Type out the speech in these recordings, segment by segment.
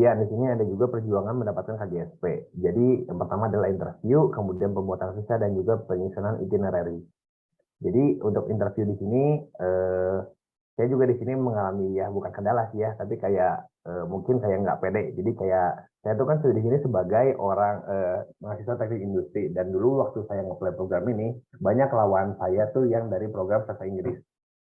Kemudian di sini ada juga perjuangan mendapatkan KGSP. Jadi yang pertama adalah interview, kemudian pembuatan visa dan juga penyusunan itinerary. Jadi untuk interview di sini, saya juga di sini mengalami ya bukan kendala sih ya, tapi kayak mungkin kayak nggak pede. Jadi kayak saya tuh kan sudah di sini sebagai orang mahasiswa teknik industri dan dulu waktu saya nge-apply program ini banyak lawan saya tuh yang dari program bahasa Inggris.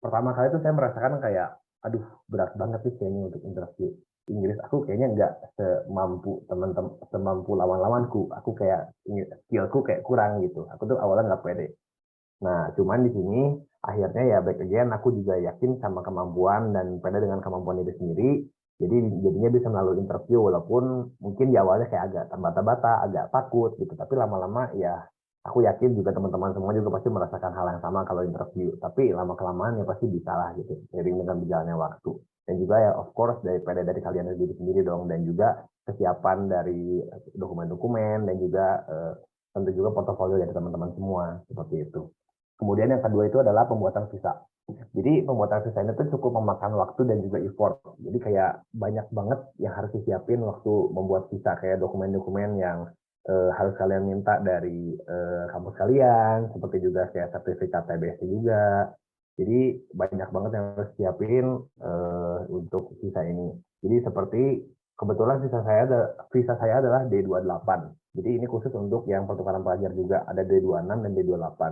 Pertama kali tuh saya merasakan kayak, aduh berat banget sih kayaknya untuk interview Inggris. Aku kayaknya nggak semampu teman-teman, semampu lawan-lawanku. Aku kayak skillku kayak kurang gitu. Aku tuh awalnya nggak pede. Nah, cuman di sini akhirnya ya back again aku juga yakin sama kemampuan dan pede dengan kemampuan diri sendiri. Jadi jadinya bisa melalui interview walaupun mungkin di awalnya kayak agak terbata-bata, agak takut gitu. Tapi lama-lama ya aku yakin juga teman-teman semua juga pasti merasakan hal yang sama kalau interview. Tapi lama-kelamaan ya pasti bisa lah gitu, seiring dengan berjalannya waktu. Dan juga ya of course dari kalian sendiri sendiri dong dan juga kesiapan dari dokumen-dokumen dan juga tentu juga portofolio dari teman-teman semua seperti itu. Kemudian yang kedua itu adalah pembuatan visa. Jadi pembuatan visa ini tuh cukup memakan waktu dan juga effort. Jadi kayak banyak banget yang harus disiapin waktu membuat visa, kayak dokumen-dokumen yang harus kalian minta dari kampus kalian, seperti juga kayak sertifikat TBS juga. Jadi banyak banget yang harus siapin untuk visa ini. Jadi seperti kebetulan visa saya adalah D28. Jadi ini khusus untuk yang pertukaran pelajar juga, ada D26 dan D28.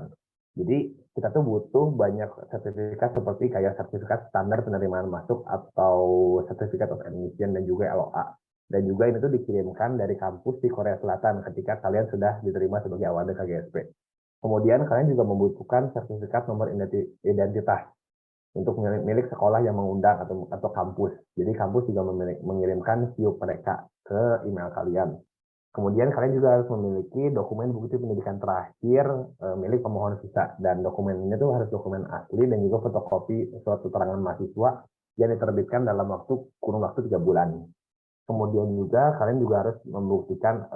Jadi kita tuh butuh banyak sertifikat seperti kayak sertifikat standar penerimaan masuk atau sertifikat of admission dan juga LOA. Dan juga ini tuh dikirimkan dari kampus di Korea Selatan ketika kalian sudah diterima sebagai awalnya KGSP. Kemudian kalian juga membutuhkan sertifikat nomor identitas untuk milik sekolah yang mengundang atau kampus. Jadi kampus juga mengirimkan SIUP mereka ke email kalian. Kemudian kalian juga harus memiliki dokumen bukti pendidikan terakhir milik pemohon visa dan dokumen ini tuh harus dokumen asli dan juga fotokopi suatu keterangan mahasiswa yang diterbitkan dalam kurun waktu 3 bulan. Kemudian juga kalian juga harus membuktikan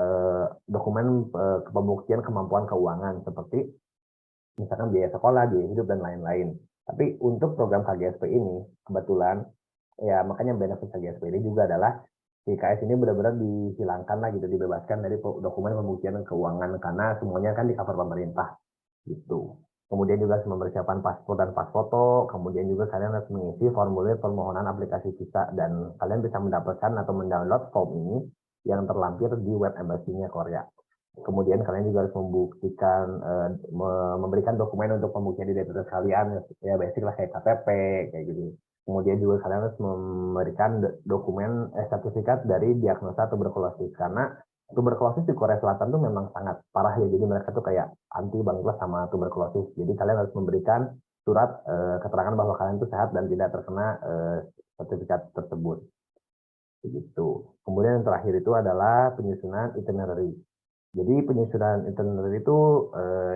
dokumen pembuktian kemampuan keuangan seperti misalkan biaya sekolah, biaya hidup dan lain-lain. Tapi untuk program KGSP ini kebetulan ya makanya benefit KGSP ini juga adalah IKS ini benar-benar dihilangkan lah gitu, dibebaskan dari dokumen pembuktian keuangan karena semuanya kan di cover pemerintah gitu. Kemudian juga harus mempersiapkan paspor dan pas foto, kemudian juga kalian harus mengisi formulir permohonan aplikasi visa dan kalian bisa mendapatkan atau mendownload form ini yang terlampir di web embassy-nya Korea. Kemudian kalian juga harus membuktikan, memberikan dokumen untuk pembuktian identitas kalian, ya basic lah kayak KTP, kayak gitu. Kemudian juga kalian harus memberikan dokumen sertifikat dari diagnosa tuberkulosis karena tuberkulosis di Korea Selatan tuh memang sangat parah ya. Jadi mereka tuh kayak anti banget sama tuberkulosis. Jadi kalian harus memberikan surat keterangan bahwa kalian tuh sehat dan tidak terkena sertifikat tersebut. Begitu. Kemudian yang terakhir itu adalah penyusunan itinerary. Jadi penyusunan itinerary itu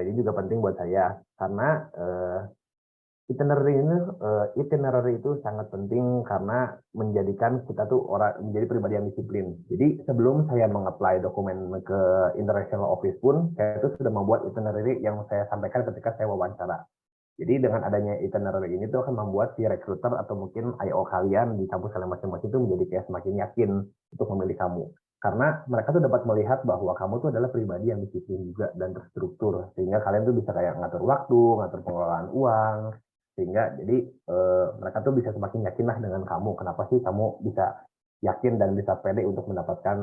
ini juga penting buat saya karena itinerary itu sangat penting karena menjadikan kita tuh menjadi pribadi yang disiplin. Jadi sebelum saya mengapply dokumen ke International Office pun, saya itu sudah membuat itinerary yang saya sampaikan ketika saya wawancara. Jadi dengan adanya itinerary ini tuh akan membuat si recruiter atau mungkin IO kalian di kampus kalian masing-masing itu menjadi kayak semakin yakin untuk memilih kamu. Karena mereka tuh dapat melihat bahwa kamu tuh adalah pribadi yang disiplin juga dan terstruktur. Sehingga kalian tuh bisa kayak ngatur waktu, ngatur pengelolaan uang, sehingga jadi mereka tuh bisa semakin yakinlah dengan kamu. Kenapa sih kamu bisa yakin dan bisa pede untuk mendapatkan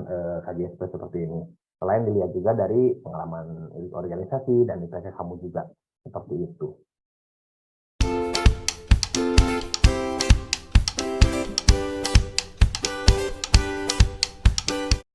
KGSP seperti ini. Selain dilihat juga dari pengalaman organisasi dan IPK kamu juga seperti itu.